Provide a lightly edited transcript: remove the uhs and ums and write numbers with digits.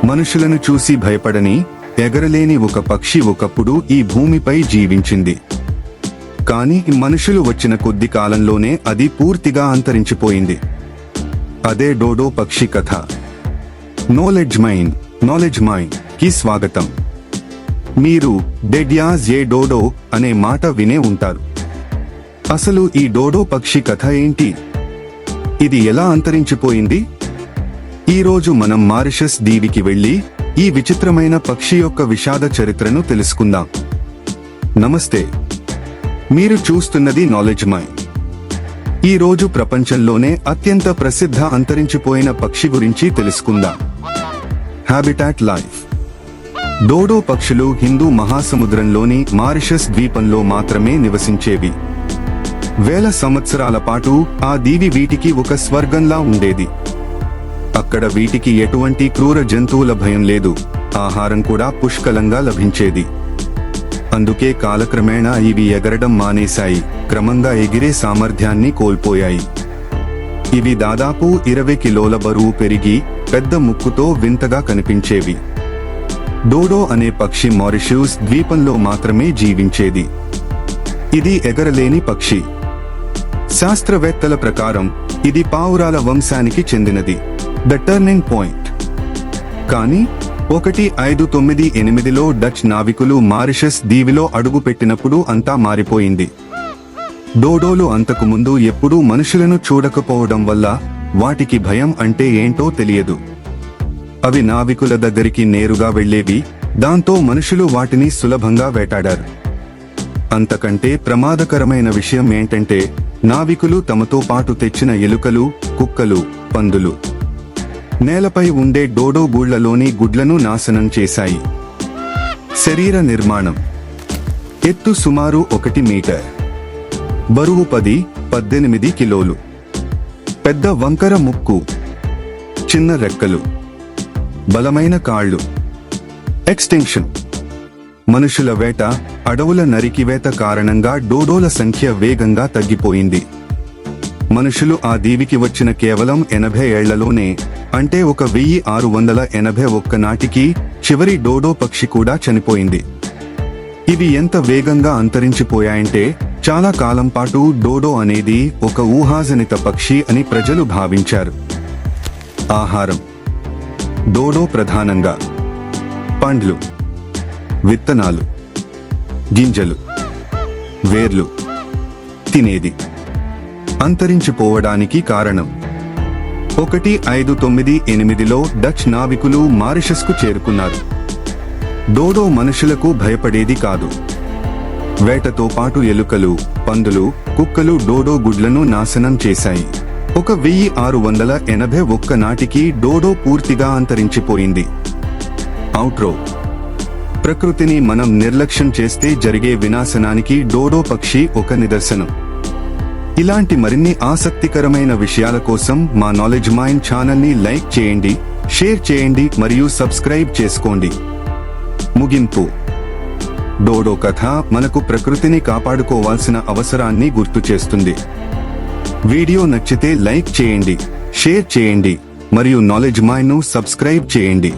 మనుషులను చూసి భయపడని ఎగరలేని ఒక పక్షి ఒకప్పుడు ఈ భూమిపై జీవించింది. కానీ మనుషులు వచ్చిన కొద్ది కాలంలోనే అది పూర్తిగా అంతరించిపోయింది. అదే డోడో పక్షి కథ. నాలెడ్జ్ మైండ్ కి స్వాగతం. మీరు డెడ్ యాజ్ ఏ డోడో అనే మాట వినే ఉంటారు. అసలు ఈ డోడో పక్షి కథ ఏంటి? ఇది ఎలా అంతరించిపోయింది? ఈరోజు మనం మారిషస్ దీవికి వెళ్లి ఈ విచిత్రమైన పక్షి యొక్క విషాద చరిత్రను తెలుసుకుందాం. నమస్తే, మీరు చూస్తున్నది నాలెడ్జ్ మైండ్. ఈ రోజు ప్రపంచంలోనే అత్యంత ప్రసిద్ధ అంతరించిపోయిన పక్షి గురించి తెలుసుకుందాం. Habitat life. డోడో పక్షులు హిందూ మహాసముద్రంలోని మారిషస్ ద్వీపంలో మాత్రమే నివసించేవి. వేల సంవత్సరాల పాటు ఆ దీవి వీటికి ఒక స్వర్గంలా ఉండేది. అక్కడ వీటికి ఎటువంటి క్రూర జంతువుల భయం లేదు, ఆహారం కూడా పుష్కలంగా లభించేది. అందుకే కాలక్రమేణా ఇవి ఎగరడం మానేశాయి, క్రమంగా ఎగిరే సామర్థ్యాన్ని కోల్పోయాయి. ఇవి దాదాపు 20 కిలోల బరువు పెరిగి పెద్ద ముక్కుతో వింతగా కనిపించేవి. డోడో అనే పక్షి మారిషస్ ద్వీపంలో మాత్రమే జీవించేది. ఇది ఎగరలేని పక్షి. శాస్త్రవేత్తల ప్రకారం ఇది పావురాల వంశానికి చెందినది. The turning point. కానీ 1598లో డచ్ నావికులు మారిషస్ దీవిలో అడుగుపెట్టినప్పుడు అంతా మారిపోయింది. డోడోలు అంతకుముందు ఎప్పుడూ మనుషులను చూడకపోవడం వల్ల వాటికి భయం అంటే ఏంటో తెలియదు. అవి నావికుల దగ్గరికి నేరుగా వెళ్లేవి, దాంతో మనుషులు వాటిని సులభంగా వేటాడారు. అంతకంటే ప్రమాదకరమైన విషయం ఏంటంటే నావికులు తమతో పాటు తెచ్చిన ఎలుకలు, కుక్కలు, పందులు నేలపై ఉండే డోడో గూళ్లలోని గుడ్లను నాశనం చేశాయి. శరీర నిర్మాణం. ఎత్తు సుమారు 1 మీటర్, బరువు 10-18 కిలోలు, పెద్ద వంకర ముక్కు, చిన్న రెక్కలు, బలమైన కాళ్ళు. ఎక్స్టింక్షన్. మనుషుల వేట, అడవుల నరికివేత కారణంగా డోడోల సంఖ్య వేగంగా తగ్గిపోయింది. మనుషులు ఆ దీవికి వచ్చిన కేవలం 80 ఏళ్లలోనే, అంటే 1681 నాటికి చివరి డోడో పక్షి కూడా చనిపోయింది. ఇవి ఎంత వేగంగా అంతరించిపోయాయంటే చాలా కాలం పాటు డోడో అనేది ఒక ఊహాజనిత పక్షి అని ప్రజలు భావించారు. ఆహారం. డోడో ప్రధానంగా పండ్లు, విత్తనాలు, గింజలు, వేర్లు తినేది. అంతరించిపోవడానికి కారణం. 1598లో డచ్ నావికులు మారిషస్కు చేరుకున్నారు. డోడో మనుషులకు భయపడేది కాదు. వేటతో పాటు ఎలుకలు, పందులు, కుక్కలు డోడో గుడ్లను నాశనం చేశాయి. 1681 నాటికి డోడో పూర్తిగా అంతరించిపోయింది. అవుట్రో. ప్రకృతిని మనం నిర్లక్ష్యం చేస్తే జరిగే వినాశనానికి డోడో పక్షి ఒక నిదర్శనం. ఇలాంటి మరిన్ని ఆసక్తికరమైన విషయాల కోసం మా నాలెడ్జ్ మైండ్ ఛానల్ని లైక్ చేయండి, షేర్ చేయండి మరియు సబ్స్క్రైబ్ చేసుకోండి. ముగింపు. డోడో కథ మనకు ప్రకృతిని కాపాడుకోవాల్సిన అవసరాన్ని గుర్తు చేస్తుంది. వీడియో నచ్చితే లైక్ చేయండి, షేర్ చేయండి మరియు నాలెడ్జ్ మైండ్ను సబ్స్క్రైబ్ చేయండి.